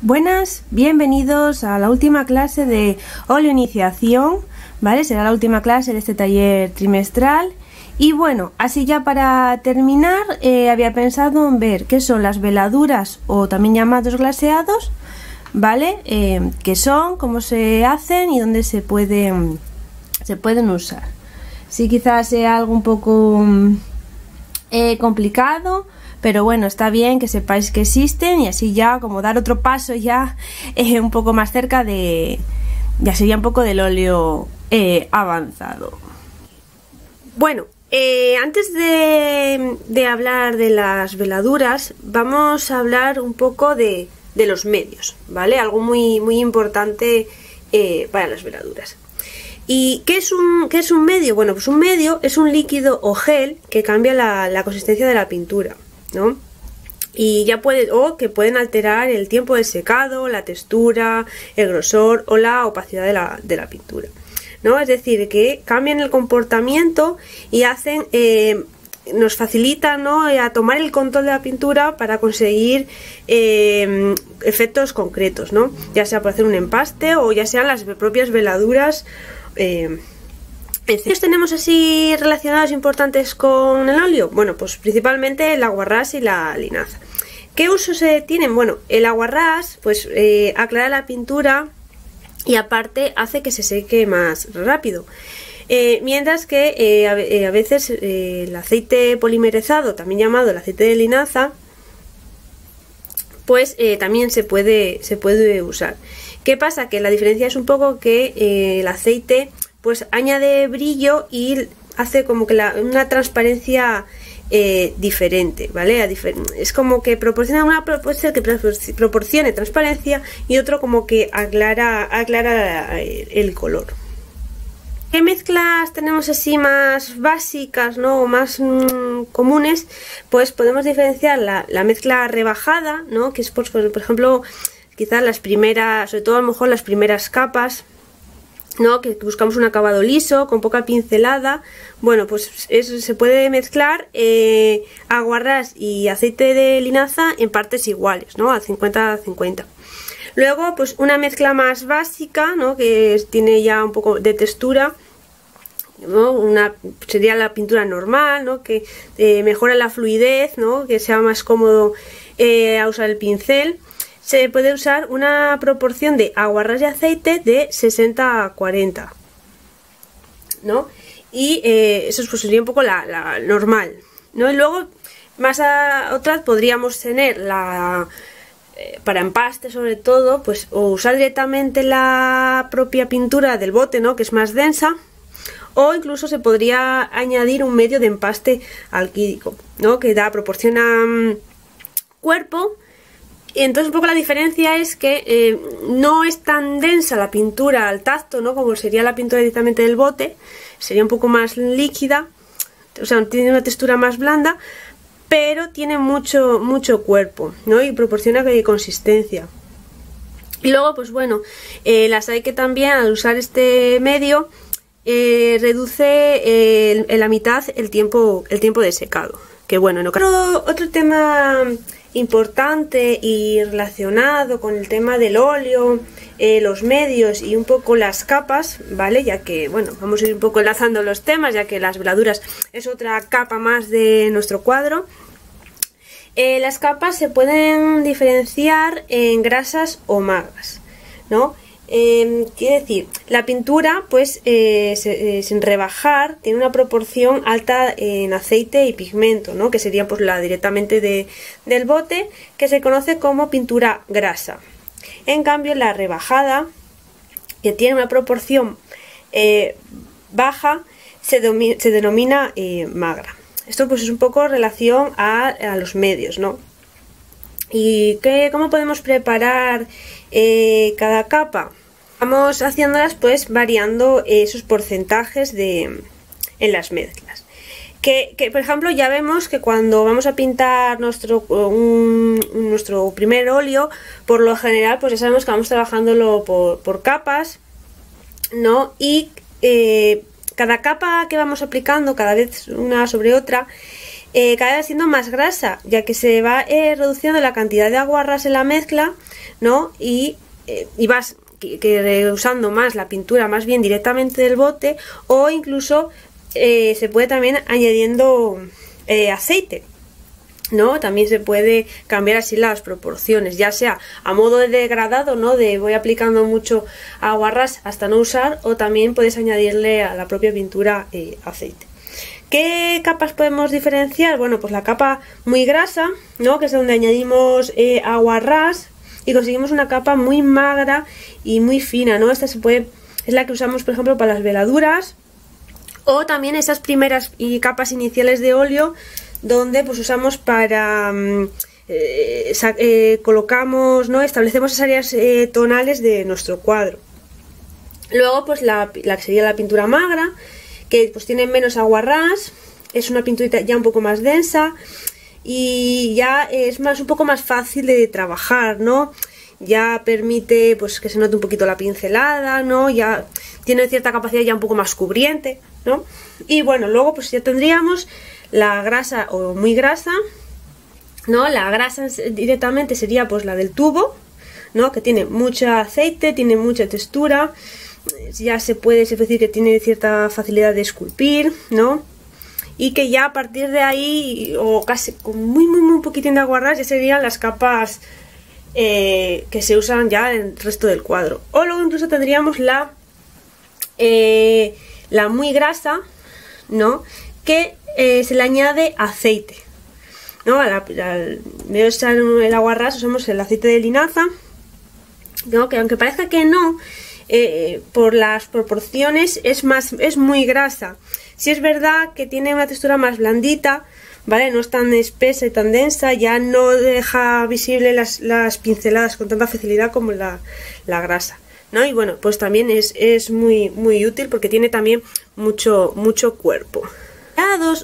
Buenas, bienvenidos a la última clase de óleo iniciación, ¿vale? Será la última clase de este taller trimestral. Y bueno, así ya para terminar, había pensado en ver qué son las veladuras o también llamados glaseados, ¿vale? Qué son, cómo se hacen y dónde se pueden usar. Sí, quizás sea algo un poco complicado, pero bueno, está bien que sepáis que existen y así ya como dar otro paso ya un poco más cerca de, ya sería un poco del óleo avanzado. Bueno, antes de hablar de las veladuras, vamos a hablar un poco de los medios, ¿vale? Algo muy importante para las veladuras. ¿Y qué es un medio? Bueno, pues un medio es un líquido o gel que cambia la consistencia de la pintura, ¿no? Y ya que pueden alterar el tiempo de secado, la textura, el grosor o la opacidad de la pintura, ¿no? Es decir, que cambian el comportamiento y hacen, nos facilitan, ¿no?, a tomar el control de la pintura para conseguir efectos concretos, ¿no? Ya sea por hacer un empaste o ya sean las propias veladuras. ¿Qué tenemos así relacionados importantes con el óleo? Bueno, pues principalmente el aguarrás y la linaza. ¿Qué usos tienen? Bueno, el aguarrás pues aclara la pintura y aparte hace que se seque más rápido. Mientras que a veces el aceite polimerizado, también llamado el aceite de linaza, pues también se puede usar. ¿Qué pasa? Que la diferencia es un poco que el aceite pues añade brillo y hace como que una transparencia diferente, ¿vale? Es como que proporciona puede ser que proporcione transparencia y otro como que aclara el color. ¿Qué mezclas tenemos así más básicas, ¿no?, o más comunes? Pues podemos diferenciar la mezcla rebajada, ¿no?, que es por ejemplo quizás las primeras, sobre todo a lo mejor las primeras capas, ¿no?, que buscamos un acabado liso, con poca pincelada. Bueno, pues eso se puede mezclar aguarrás y aceite de linaza en partes iguales, ¿no?, a 50-50. Luego, pues una mezcla más básica, ¿no?, que tiene ya un poco de textura, ¿no? Sería la pintura normal, ¿no?, que mejora la fluidez, ¿no?, que sea más cómodo a usar el pincel. Se puede usar una proporción de aguarrás y aceite de 60-40, ¿no? Y eso pues sería un poco la normal, ¿no? Y luego más atrás podríamos tener para empaste sobre todo, pues o usar directamente la propia pintura del bote, ¿no?, que es más densa, o incluso se podría añadir un medio de empaste alquídico, ¿no?, que proporciona cuerpo. Entonces un poco la diferencia es que no es tan densa la pintura al tacto, ¿no?, como sería la pintura directamente del bote, sería un poco más líquida, o sea, tiene una textura más blanda, pero tiene mucho cuerpo, ¿no?, y proporciona consistencia. Y luego, pues bueno, las hay que también al usar este medio reduce en la mitad el tiempo de secado. Que bueno, otro tema importante y relacionado con el tema del óleo, los medios y un poco las capas, ¿vale? Ya que, bueno, vamos a ir un poco enlazando los temas, ya que las veladuras es otra capa más de nuestro cuadro. Las capas se pueden diferenciar en grasas o magras, ¿no? Quiere decir, la pintura pues sin rebajar tiene una proporción alta en aceite y pigmento, ¿no?, que sería pues la directamente del bote, que se conoce como pintura grasa. En cambio la rebajada, que tiene una proporción baja, se denomina magra. Esto pues es un poco en relación a los medios, ¿no? ¿Y cómo podemos preparar cada capa? Vamos haciéndolas pues variando esos porcentajes en las mezclas. Que por ejemplo ya vemos que cuando vamos a pintar nuestro primer óleo, por lo general pues ya sabemos que vamos trabajándolo por capas, ¿no? Y cada capa que vamos aplicando, cada vez una sobre otra, cada vez siendo más grasa, ya que se va reduciendo la cantidad de aguarrás en la mezcla, ¿no? Y vas usando más la pintura más bien directamente del bote, o incluso se puede también añadiendo aceite, ¿no? También se puede cambiar así las proporciones, ya sea a modo de degradado, ¿no? De voy aplicando mucho aguarrás hasta no usar, o también puedes añadirle a la propia pintura aceite. ¿Qué capas podemos diferenciar? Bueno, pues la capa muy grasa, ¿no? Que es donde añadimos aguarrás y conseguimos una capa muy magra y muy fina, ¿no? Esta es la que usamos, por ejemplo, para las veladuras, o también esas primeras capas iniciales de óleo, donde pues usamos para colocamos, ¿no? Establecemos esas áreas tonales de nuestro cuadro. Luego pues la que sería la pintura magra, que pues tiene menos aguarrás, es una pinturita ya un poco más densa y ya es un poco más fácil de trabajar, ¿no? Ya permite pues que se note un poquito la pincelada, ¿no? Ya tiene cierta capacidad ya un poco más cubriente, ¿no? Y bueno, luego pues ya tendríamos la grasa o muy grasa, ¿no? La grasa directamente sería pues la del tubo, ¿no? Que tiene mucho aceite, tiene mucha textura, ya se puede decir que tiene cierta facilidad de esculpir, ¿no? Y que ya a partir de ahí, o casi con muy poquitín de aguarrás, ya serían las capas que se usan ya en el resto del cuadro. O luego incluso tendríamos la muy grasa, ¿no? Que se le añade aceite, ¿no? Al usar el aguarrás usamos el aceite de linaza, ¿no? Que aunque parezca que no, por las proporciones es muy grasa. Si es verdad que tiene una textura más blandita, ¿vale? No es tan espesa y tan densa, ya no deja visible las pinceladas con tanta facilidad como la grasa, ¿no? Y bueno, pues también es muy útil porque tiene también mucho cuerpo.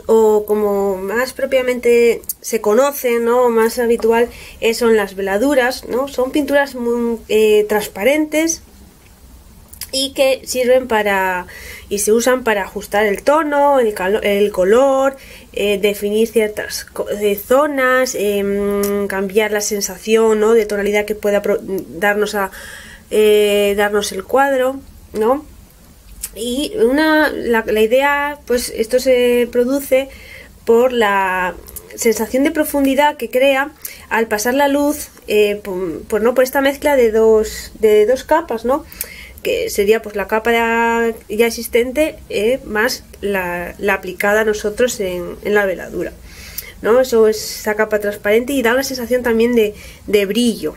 O como más propiamente se conoce, ¿no? Más habitual son las veladuras, ¿no? Son pinturas muy transparentes y que sirven y se usan para ajustar el tono, el color, definir ciertas zonas, cambiar la sensación, ¿no? De tonalidad que pueda darnos el cuadro, ¿no? Y la idea, pues esto se produce por la sensación de profundidad que crea al pasar la luz por esta mezcla de dos capas, ¿no? Que sería pues la capa ya existente más la aplicada a nosotros en la veladura, ¿no? Eso es esa capa transparente y da una sensación también de brillo,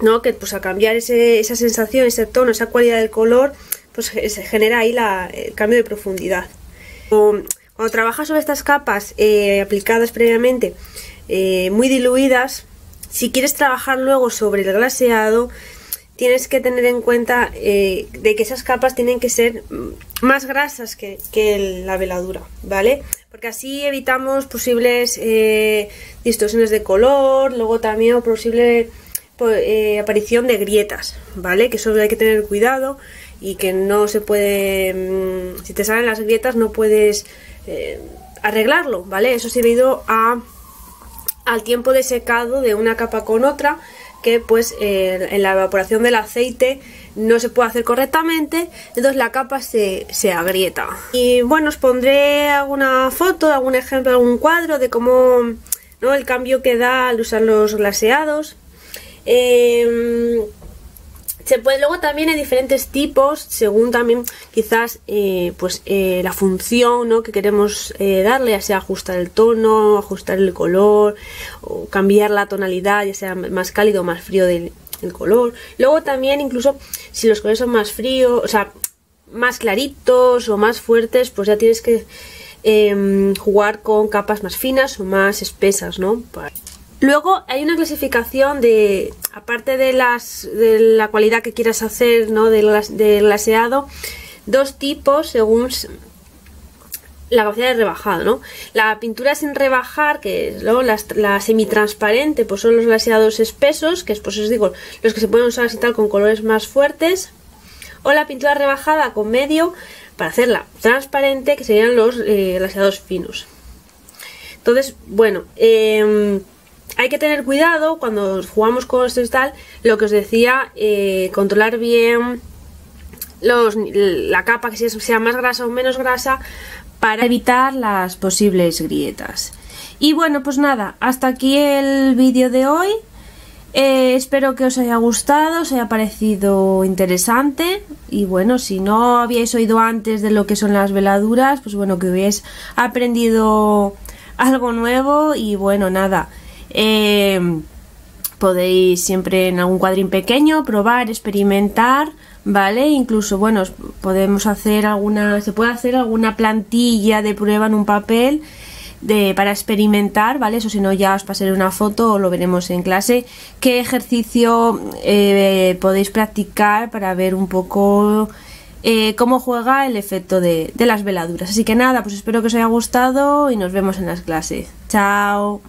¿no? Que pues al cambiar esa sensación, ese tono, esa cualidad del color, pues se genera ahí el cambio de profundidad. Cuando trabajas sobre estas capas aplicadas previamente, muy diluidas, si quieres trabajar luego sobre el glaseado, tienes que tener en cuenta de que esas capas tienen que ser más grasas que la veladura, ¿vale? Porque así evitamos posibles distorsiones de color, luego también posible aparición de grietas, ¿vale? Que eso hay que tener cuidado y que no se puede, si te salen las grietas no puedes arreglarlo, ¿vale? Eso es debido al tiempo de secado de una capa con otra, que pues en la evaporación del aceite no se puede hacer correctamente, entonces la capa se agrieta. Y bueno, os pondré alguna foto, algún ejemplo, algún cuadro de cómo, ¿no? El cambio que da al usar los glaseados. Se puede, luego también hay diferentes tipos según también quizás la función, ¿no? Que queremos darle, ya sea ajustar el tono, ajustar el color o cambiar la tonalidad, ya sea más cálido o más frío del color. Luego también incluso si los colores son más fríos, o sea, más claritos o más fuertes, pues ya tienes que jugar con capas más finas o más espesas, ¿no? Luego hay una clasificación aparte de la cualidad que quieras hacer, ¿no? del glaseado, dos tipos según la capacidad de rebajado, ¿no? La pintura sin rebajar, que es luego la semitransparente, pues son los glaseados espesos, que es, pues os digo, los que se pueden usar así tal con colores más fuertes, o la pintura rebajada con medio para hacerla transparente, que serían los glaseados finos. Entonces, bueno, hay que tener cuidado cuando jugamos con estos y tal, lo que os decía, controlar bien la capa, que sea más grasa o menos grasa, para evitar las posibles grietas. Y bueno, pues nada, hasta aquí el vídeo de hoy. Espero que os haya gustado, os haya parecido interesante, y bueno, si no habíais oído antes de lo que son las veladuras, pues bueno, que hubierais aprendido algo nuevo. Y bueno, nada, podéis siempre en algún cuadrín pequeño probar, experimentar, ¿vale? Incluso, bueno, podemos hacer se puede hacer alguna plantilla de prueba en un papel para experimentar, ¿vale? Eso, si no, ya os pasaré una foto o lo veremos en clase, qué ejercicio podéis practicar para ver un poco cómo juega el efecto de las veladuras. Así que nada, pues espero que os haya gustado y nos vemos en las clases. Chao.